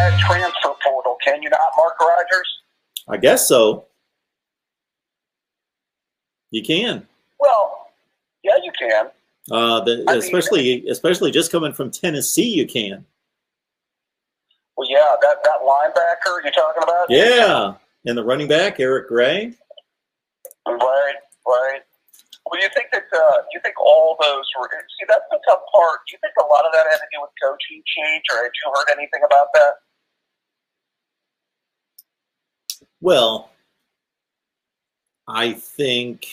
quarterback transfer portal, can you not, Mark Rogers? I guess so. You can. Well, yeah, you can. Especially just coming from Tennessee, you can. Well, yeah, that linebacker you're talking about? Yeah, and the running back, Eric Gray. Right. Well, you think all those were? See, that's the tough part. Do you think a lot of that had to do with coaching change, or had you heard anything about that? Well, I think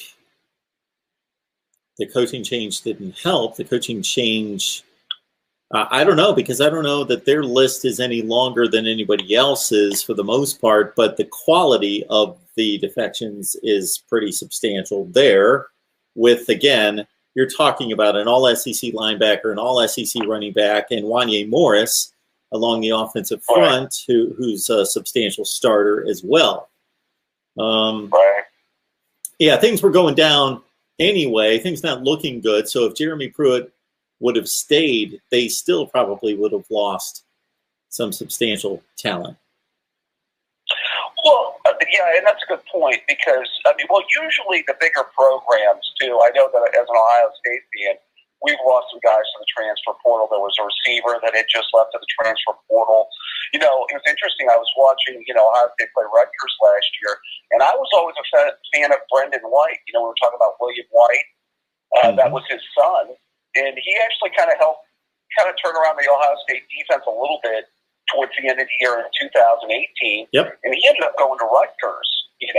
the coaching change didn't help. The coaching change, I don't know, because I don't know that their list is any longer than anybody else's for the most part, but the quality of the defections is pretty substantial there. With, again, you're talking about an all-SEC linebacker, an all-SEC running back, and Wanye Morris along the offensive front, who's a substantial starter as well. Yeah, things were going down anyway. Things not looking good. So if Jeremy Pruitt would have stayed, they still probably would have lost some substantial talent. Well, yeah, and that's a good point because, usually the bigger programs, too, I know that as an Ohio State fan, we've lost some guys to the transfer portal. There was a receiver that had just left to the transfer portal. It was interesting. I was watching, Ohio State play Rutgers last year, and I was always a fan of Brendan White. We were talking about William White. That was his son, and he actually kind of helped turn around the Ohio State defense a little bit towards the end of the year in 2018. Yep. And he ended up going to Rutgers, And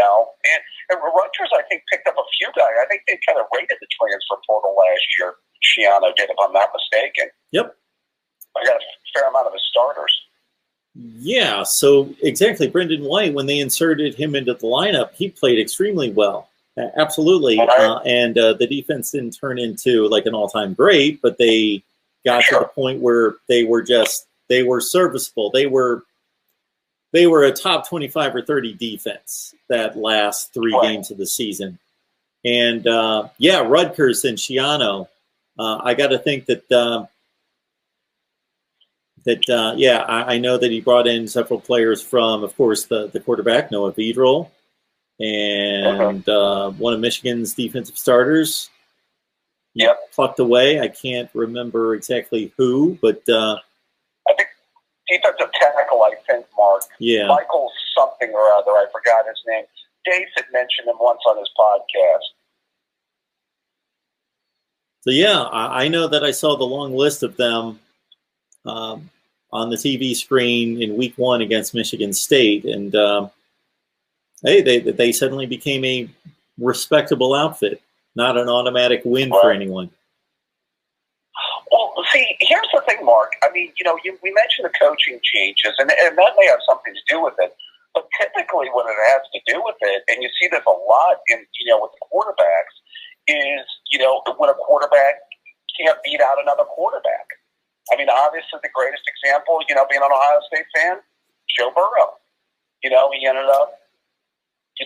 Rutgers, I think, picked up a few guys. I think they kind of raided the transfer portal last year. Schiano did, if I'm not mistaken. Yep. I got a fair amount of his starters. Yeah, so exactly. Brendan White, when they inserted him into the lineup, he played extremely well. Absolutely. And the defense didn't turn into like an all-time great, but they got to the point where they were serviceable. They were a top 25 or 30 defense that last 3 games of the season. And, Rutgers and Schiano, I got to think I know that he brought in several players from, of course, the quarterback, Noah Vedral, and one of Michigan's defensive starters. Plucked away. I can't remember exactly who, but I think defensive tackle, Mark. Yeah. Michael something or other. I forgot his name. Dave had mentioned him once on his podcast. So, yeah, I know that I saw the long list of them on the TV screen in week 1 against Michigan State. And, they suddenly became a respectable outfit, not an automatic win for anyone. Well, see, here's the thing, Mark. We mentioned the coaching changes, and that may have something to do with it. But typically what it has to do with it, and you see this a lot in, with the quarterbacks, is, when a quarterback can't beat out another quarterback. Obviously the greatest example, being an Ohio State fan, Joe Burrow. He ended up, he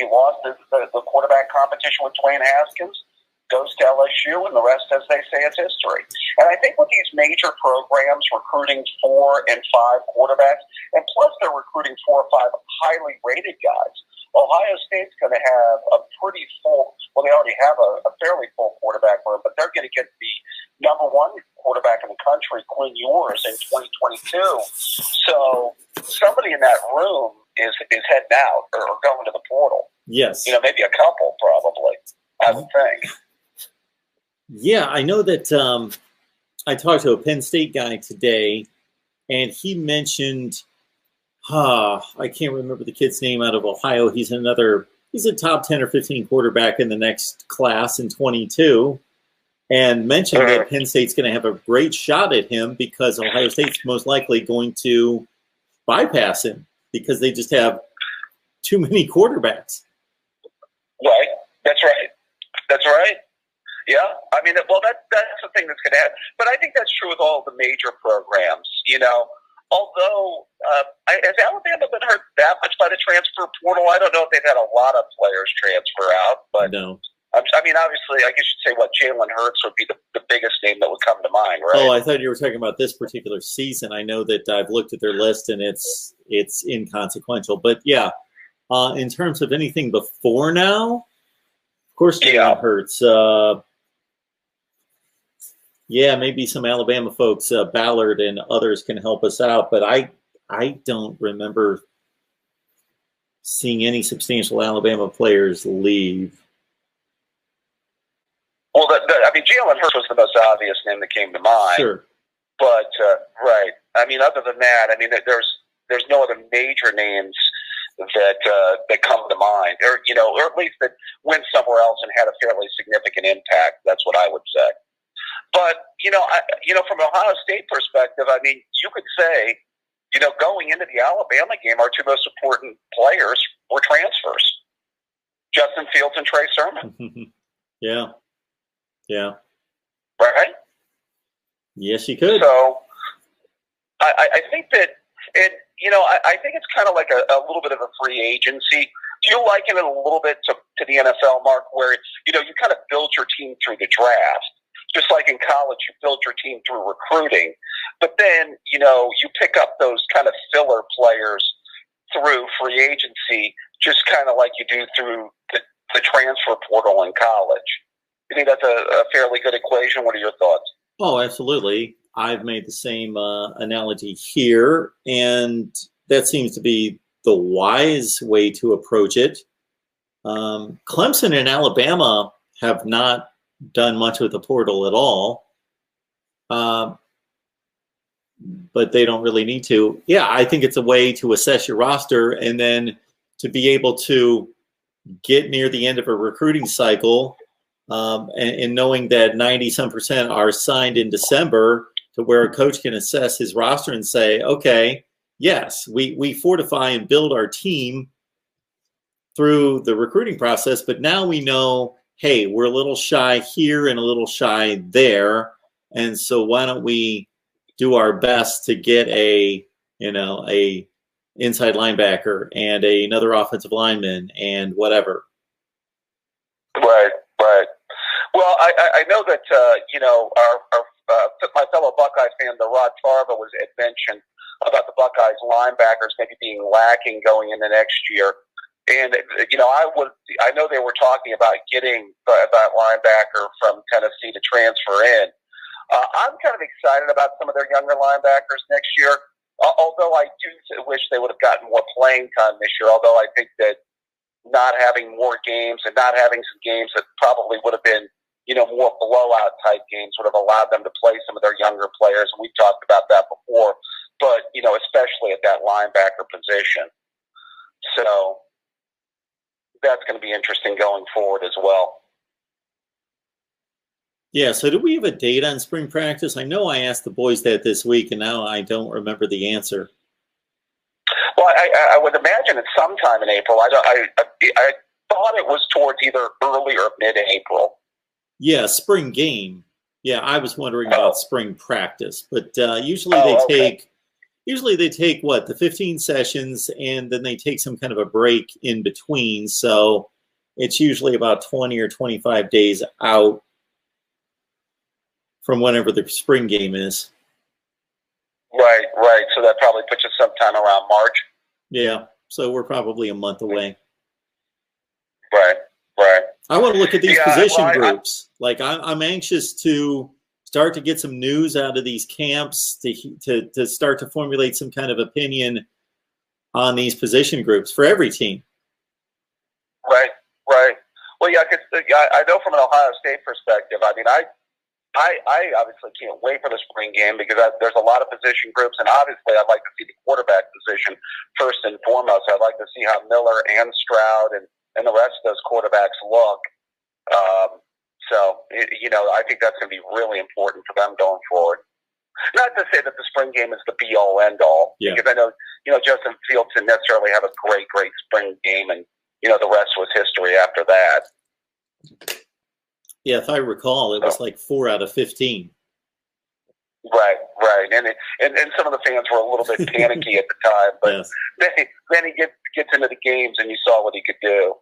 lost the quarterback competition with Dwayne Haskins, goes to LSU, and the rest, as they say, is history. And I think with these major programs recruiting 4 and 5 quarterbacks, and plus they're recruiting 4 or 5 highly rated guys, Ohio State's going to have a pretty full, well, they already have a fairly full quarterback room, but they're going to get the number 1 quarterback in the country, Quinn Ewers, in 2022. So somebody in that room is heading out or going to the portal. Yes. Maybe a couple, probably, I would think. Yeah, I know that I talked to a Penn State guy today, and he mentioned, I can't remember the kid's name out of Ohio. He's a top 10 or 15 quarterback in the next class in 22, and mentioned that Penn State's going to have a great shot at him because Ohio State's most likely going to bypass him because they just have too many quarterbacks. Right. That's right. Yeah. That's the thing that's going to happen. But I think that's true with all the major programs, Although, has Alabama been hurt that much by the transfer portal? I don't know if they've had a lot of players transfer out, but no. I mean, obviously, I guess you'd say Jalen Hurts would be the biggest name that would come to mind, right? Oh, I thought you were talking about this particular season. I know that I've looked at their list and it's inconsequential. But yeah, in terms of anything before now, of course, Jalen Hurts. Yeah, maybe some Alabama folks, Ballard and others can help us out. But I don't remember seeing any substantial Alabama players leave. Well, I mean, Jalen Hurts was the most obvious name that came to mind. Sure. But, right. I mean, other than that, I mean, there's no other major names that come to mind, or at least that went somewhere else and had a fairly significant impact. That's what I would say. But, from an Ohio State perspective, I mean, you could say, going into the Alabama game, our two most important players were transfers. Justin Fields and Trey Sermon. Yeah. Yeah. Right? Yes, you could. So I think that I think it's kind of like a little bit of a free agency. Do you liken it a little bit to the NFL, Mark, where you kind of build your team through the draft? Just like in college, you build your team through recruiting, but then, you pick up those kind of filler players through free agency, just kind of like you do through the transfer portal in college. You think that's a fairly good equation? What are your thoughts? Oh, absolutely. I've made the same analogy here, and that seems to be the wise way to approach it. Clemson and Alabama have not done much with the portal at all, but they don't really need to. Yeah, I think it's a way to assess your roster and then to be able to get near the end of a recruiting cycle and knowing that 90-some% are signed in December, to where a coach can assess his roster and say, okay, yes, we fortify and build our team through the recruiting process, but now we know, hey, we're a little shy here and a little shy there, and so why don't we do our best to get a inside linebacker and another offensive lineman and whatever. Right. Well, I know that my fellow Buckeye fan, the Rod Farva, had mentioned about the Buckeyes linebackers maybe being lacking going into next year. And, I know they were talking about getting that linebacker from Tennessee to transfer in. I'm kind of excited about some of their younger linebackers next year, although I do wish they would have gotten more playing time this year, although I think that not having more games and not having some games that probably would have been, more blowout type games would have allowed them to play some of their younger players. And we've talked about that before, but, especially at that linebacker position. So that's going to be interesting going forward as well. Yeah, so do we have a date on spring practice? I know I asked the boys that this week, and now I don't remember the answer. Well, I would imagine it's sometime in April. I thought it was towards either early or mid-April. Yeah, spring game. Yeah, I was wondering about spring practice, but usually they take what, the 15 sessions, and then they take some kind of a break in between. So it's usually about 20 or 25 days out from whenever the spring game is. Right. So that probably puts us sometime around March. Yeah, so we're probably a month away. Right. I want to look at these position groups. I'm anxious to start to get some news out of these camps to start to formulate some kind of opinion on these position groups for every team. Right. Well, yeah, because I know from an Ohio State perspective, I mean, I obviously can't wait for the spring game because there's a lot of position groups, and obviously I'd like to see the quarterback position first and foremost. I'd like to see how Miller and Stroud and the rest of those quarterbacks look. I think that's going to be really important for them going forward. Not to say that the spring game is the be-all, end-all, because I know, Justin Fields didn't necessarily have a great spring game, and, the rest was history after that. Yeah, if I recall, it was like 4 out of 15. Right. And some of the fans were a little bit panicky at the time, but then he gets into the games and you saw what he could do.